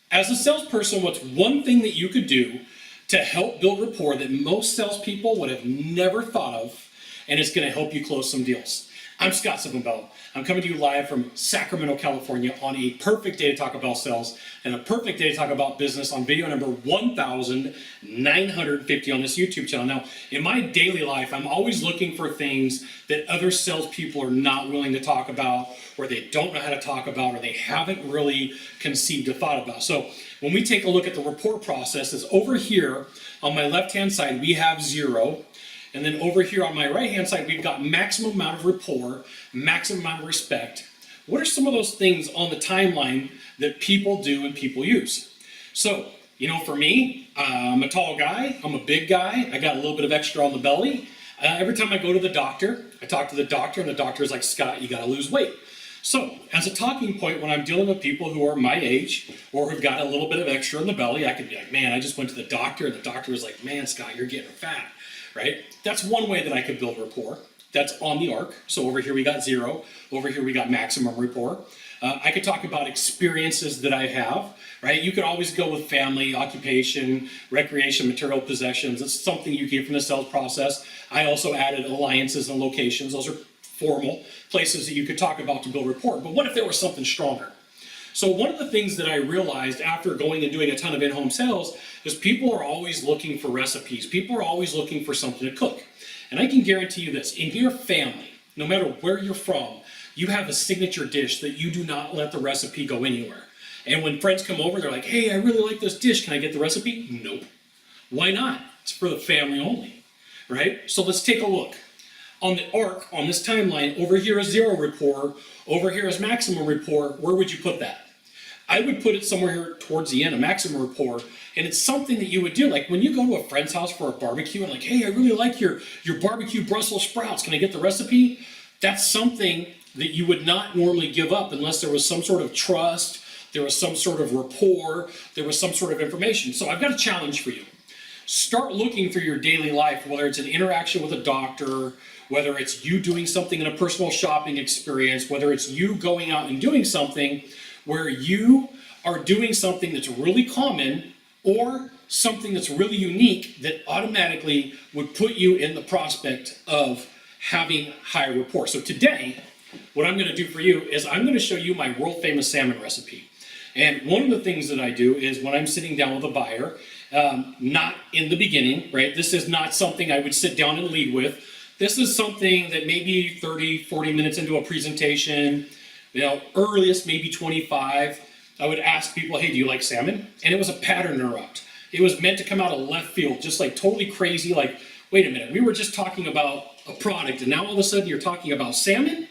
As a salesperson, what's one thing that you could do to help build rapport that most salespeople would have never thought of, and it's going to help you close some deals? I'm Sylvan Bell. I'm coming to you live from Sacramento, California on a perfect day to talk about sales and a perfect day to talk about business on video number 1,950 on this YouTube channel. Now, in my daily life, I'm always looking for things that other salespeople are not willing to talk about, or they don't know how to talk about, or they haven't really conceived or thought about. So when we take a look at the rapport process, it's over here on my left-hand side, we have 0. And then over here on my right-hand side, we've got maximum amount of rapport, maximum amount of respect. What are some of those things on the timeline that people do and people use? So, for me, I'm a tall guy, I'm a big guy, I got a little bit of extra on the belly. Every time I go to the doctor, I talk to the doctor, and the doctor is like, Scott, you gotta lose weight. So, as a talking point, when I'm dealing with people who are my age or who've got a little bit of extra in the belly, I could be like, man, I just went to the doctor, and the doctor was like, man, Scott, you're getting fat. Right? That's one way that I could build rapport. That's on the arc. So over here we got 0. Over here we got maximum rapport. I could talk about experiences that I have. Right? You could always go with family, occupation, recreation, material possessions. It's something you get from the sales process. I also added alliances and locations. Those are formal places that you could talk about to build rapport. But what if there was something stronger? So one of the things that I realized after going and doing a ton of in-home sales is people are always looking for recipes. People are always looking for something to cook. And I can guarantee you this, in your family, no matter where you're from, you have a signature dish that you do not let the recipe go anywhere. And when friends come over, they're like, hey, I really like this dish. Can I get the recipe? Nope. Why not? It's for the family only, right? So let's take a look. On the arc, on this timeline, over here is 0 rapport, over here is maximum rapport. Where would you put that? I would put it somewhere here towards the end, a maximum rapport, and it's something that you would do. Like when you go to a friend's house for a barbecue and like, hey, I really like your barbecue Brussels sprouts. Can I get the recipe? That's something that you would not normally give up unless there was some sort of trust, there was some sort of rapport, there was some sort of information. So I've got a challenge for you. Start looking for your daily life, whether it's an interaction with a doctor, whether it's you doing something in a personal shopping experience, whether it's you going out and doing something where you are doing something that's really common or something that's really unique that automatically would put you in the prospect of having high rapport. So today, what I'm going to do for you is I'm going to show you my world famous salmon recipe. And one of the things that I do is when I'm sitting down with a buyer, not in the beginning, right? This is not something I would sit down and lead with. This is something that maybe 30, 40 minutes into a presentation, earliest maybe 25, I would ask people, hey, do you like salmon? And it was a pattern interrupt. It was meant to come out of left field, just like totally crazy, like, wait a minute, we were just talking about a product and now all of a sudden you're talking about salmon?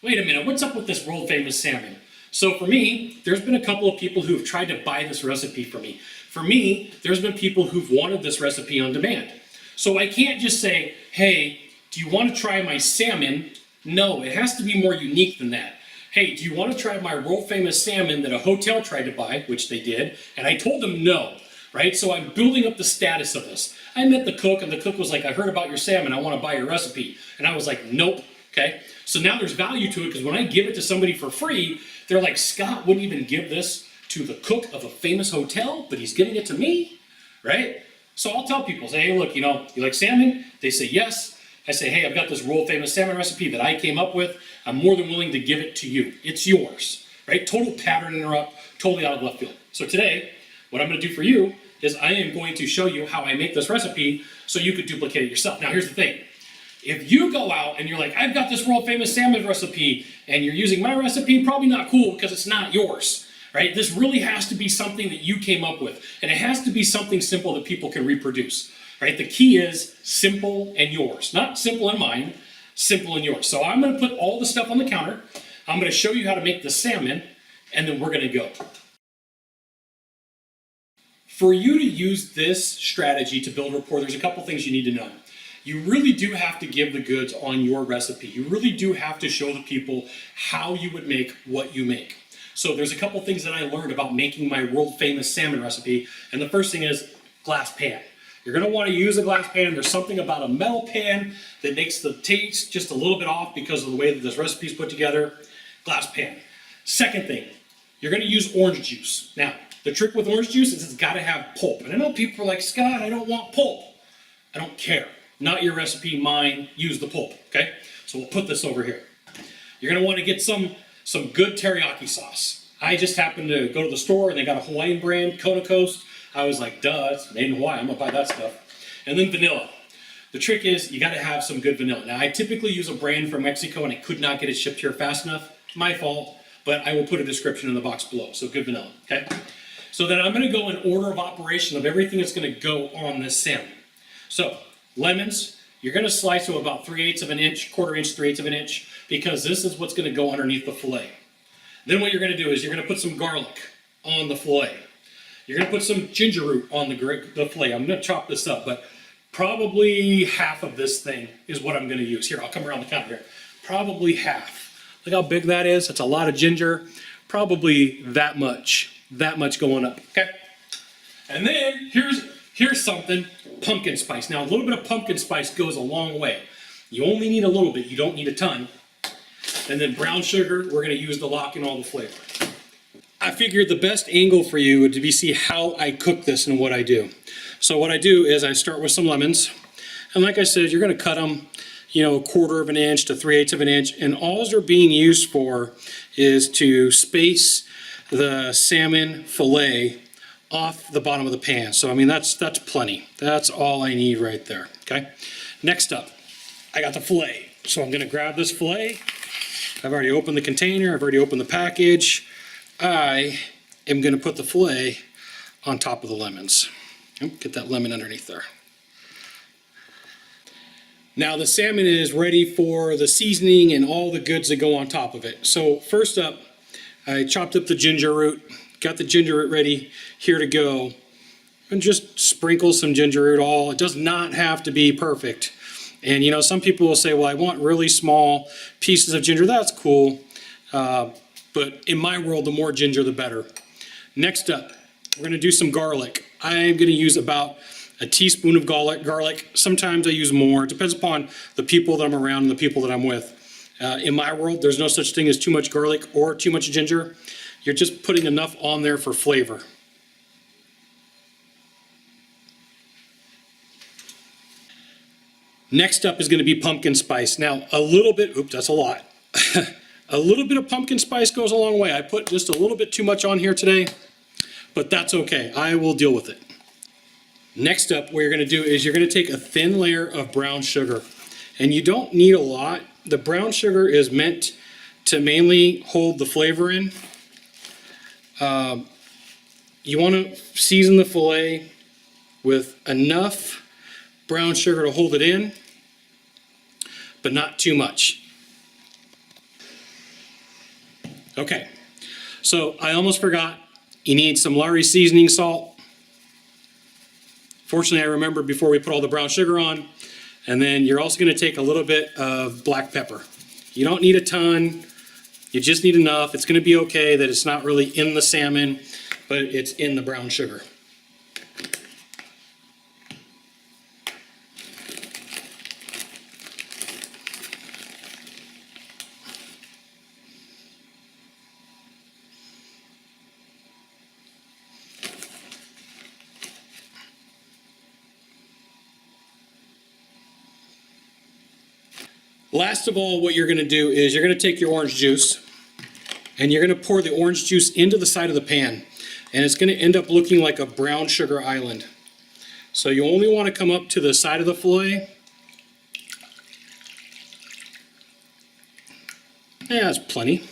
Wait a minute, what's up with this world famous salmon? So for me, there's been a couple of people who've tried to buy this recipe for me. For me, there's been people who've wanted this recipe on demand. So I can't just say, hey, do you want to try my salmon? No, it has to be more unique than that. Hey, do you want to try my world famous salmon that a hotel tried to buy, which they did, and I told them no, right? So I'm building up the status of this. I met the cook, and the cook was like, I heard about your salmon, I want to buy your recipe. And I was like, nope, okay? So now there's value to it, because when I give it to somebody for free, they're like, Scott wouldn't even give this to the cook of a famous hotel, but he's giving it to me, right? So I'll tell people, say, hey, look, you like salmon? They say yes. I say, hey, I've got this world famous salmon recipe that I came up with. I'm more than willing to give it to you. It's yours, right? Total pattern interrupt, totally out of left field. So today, what I'm going to do for you is I am going to show you how I make this recipe so you could duplicate it yourself. Now, here's the thing. If you go out and you're like, I've got this world famous salmon recipe and you're using my recipe, probably not cool because it's not yours, right? This really has to be something that you came up with. And it has to be something simple that people can reproduce. Right? The key is simple and yours. Not simple and mine, simple and yours. So I'm going to put all the stuff on the counter. I'm going to show you how to make the salmon, and then we're going to go. For you to use this strategy to build rapport, there's a couple things you need to know. You really do have to give the goods on your recipe. You really do have to show the people how you would make what you make. So there's a couple things that I learned about making my world famous salmon recipe, and the first thing is glass pan. You're going to want to use a glass pan. There's something about a metal pan that makes the taste just a little bit off because of the way that this recipe is put together. Glass pan. Second thing, you're going to use orange juice. Now, The trick with orange juice is it's got to have pulp. And I know people are like, Scott, I don't want pulp. I don't care. Not your recipe, mine. Use the pulp, okay? So we'll put this over here. You're going to want to get some good teriyaki sauce. I just happened to go to the store and they got a Hawaiian brand, Kona Coast. I was like, duh, it's made in Hawaii. I'm going to buy that stuff. And then vanilla. The trick is you got to have some good vanilla. Now, I typically use a brand from Mexico and I could not get it shipped here fast enough. My fault, but I will put a description in the box below. So good vanilla, okay? So then I'm going to go in order of operation of everything that's going to go on this salmon. So lemons, you're going to slice to about 3/8 of an inch, 1/4 inch, 3/8 of an inch, because this is what's going to go underneath the fillet. Then what you're going to do is you're going to put some garlic on the fillet. You're going to put some ginger root on the fillet. I'm going to chop this up, but probably half of this thing is what I'm going to use. Here, I'll come around the counter here. Probably half. Look how big that is. That's a lot of ginger. Probably that much going up, okay? And then here's something, pumpkin spice. Now a little bit of pumpkin spice goes a long way. You only need a little bit, you don't need a ton. And then brown sugar, we're gonna use to lock in all the flavor. I figured the best angle for you would be see how I cook this and what I do. So what I do is I start with some lemons. And like I said, you're gonna cut them, you know, 1/4 of an inch to 3/8 of an inch. And all they're being used for is to space the salmon fillet off the bottom of the pan. So I mean, that's plenty. That's all I need right there, okay? Next up, I got the fillet. So I'm gonna grab this fillet. I've already opened the container, I've already opened the package. I am gonna put the fillet on top of the lemons. Get that lemon underneath there. Now the salmon is ready for the seasoning and all the goods that go on top of it. So first up, I chopped up the ginger root, got the ginger root ready, here to go. And just sprinkle some ginger root all. It does not have to be perfect. And you know, some people will say, well, I want really small pieces of ginger. That's cool. But in my world, the more ginger, the better. Next up, we're gonna do some garlic. I'm gonna use about a teaspoon of garlic. Sometimes I use more. It depends upon the people that I'm around and the people that I'm with. In my world, there's no such thing as too much garlic or too much ginger. You're just putting enough on there for flavor. Next up is going to be pumpkin spice. Now, a little bit, oops, that's a lot. A little bit of pumpkin spice goes a long way. I put just a little bit too much on here today, but that's okay. I will deal with it. Next up, what you're going to do is you're going to take a thin layer of brown sugar. And you don't need a lot. The brown sugar is meant to mainly hold the flavor in. You want to season the fillet with enough brown sugar to hold it in, but not too much. Okay, so I almost forgot, you need some Lawry seasoning salt. Fortunately, I remembered before we put all the brown sugar on. And then you're also going to take a little bit of black pepper. You don't need a ton, you just need enough. It's going to be okay that it's not really in the salmon, but it's in the brown sugar. Last of all, what you're going to do is you're going to take your orange juice and you're going to pour the orange juice into the side of the pan, and it's going to end up looking like a brown sugar island. So you only want to come up to the side of the fillet. Yeah, that's plenty.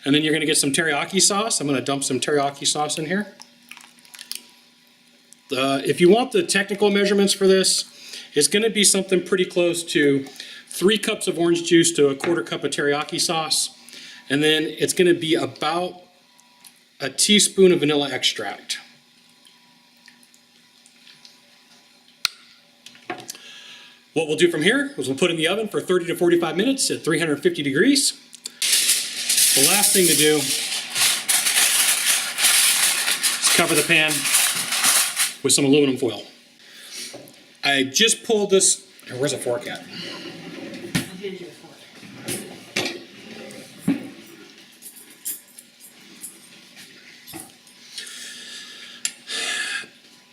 And then you're going to get some teriyaki sauce. I'm going to dump some teriyaki sauce in here. If you want the technical measurements for this, it's going to be something pretty close to 3 cups of orange juice to a 1/4 cup of teriyaki sauce. And then it's going to be about a teaspoon of vanilla extract. What we'll do from here is we'll put it in the oven for 30 to 45 minutes at 350 degrees. The last thing to do is cover the pan with some aluminum foil. I just pulled this, where's a fork at?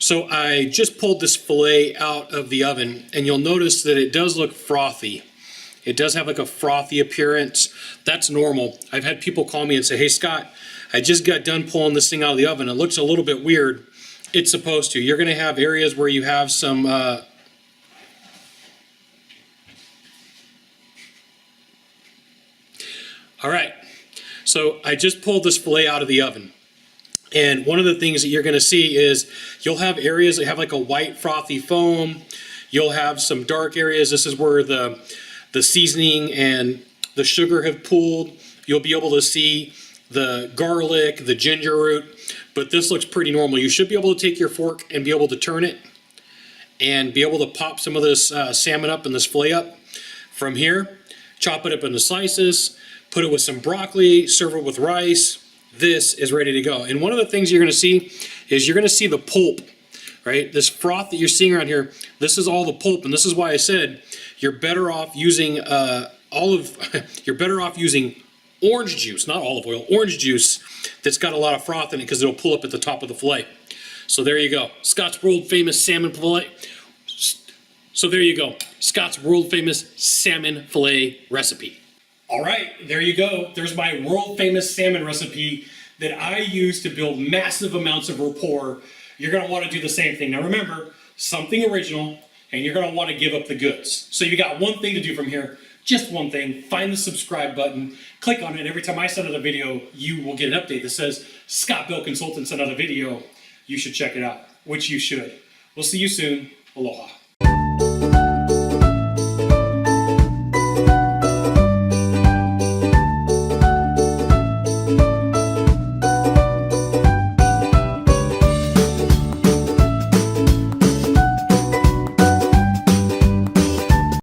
So I just pulled this filet out of the oven, and you'll notice that it does look frothy. It does have like a frothy appearance. That's normal. I've had people call me and say, hey Scott, I just got done pulling this thing out of the oven. It looks a little bit weird. It's supposed to. You're gonna have areas where you have some all right, so I just pulled this filet out of the oven. And one of the things that you're gonna see is you'll have areas that have like a white frothy foam. You'll have some dark areas. This is where the seasoning and the sugar have pooled. You'll be able to see the garlic, the ginger root, but this looks pretty normal. You should be able to take your fork and be able to turn it and be able to pop some of this salmon up and this filet up from here, chop it up into slices, put it with some broccoli, serve it with rice. This is ready to go. And one of the things you're gonna see is you're gonna see the pulp, right? This froth that you're seeing around here, this is all the pulp, and this is why I said you're better off using you're better off using orange juice, not olive oil, orange juice that's got a lot of froth in it because it'll pull up at the top of the fillet. So there you go, Scott's world famous salmon fillet. So there you go, Scott's world famous salmon fillet recipe. All right, there you go. There's my world famous salmon recipe that I use to build massive amounts of rapport. You're gonna wanna do the same thing. Now remember, something original, and you're gonna wanna give up the goods. So you got one thing to do from here, just one thing, find the subscribe button, click on it, and every time I send out a video, you will get an update that says, Scott Bell Consultant sent out a video, you should check it out, which you should. We'll see you soon, aloha.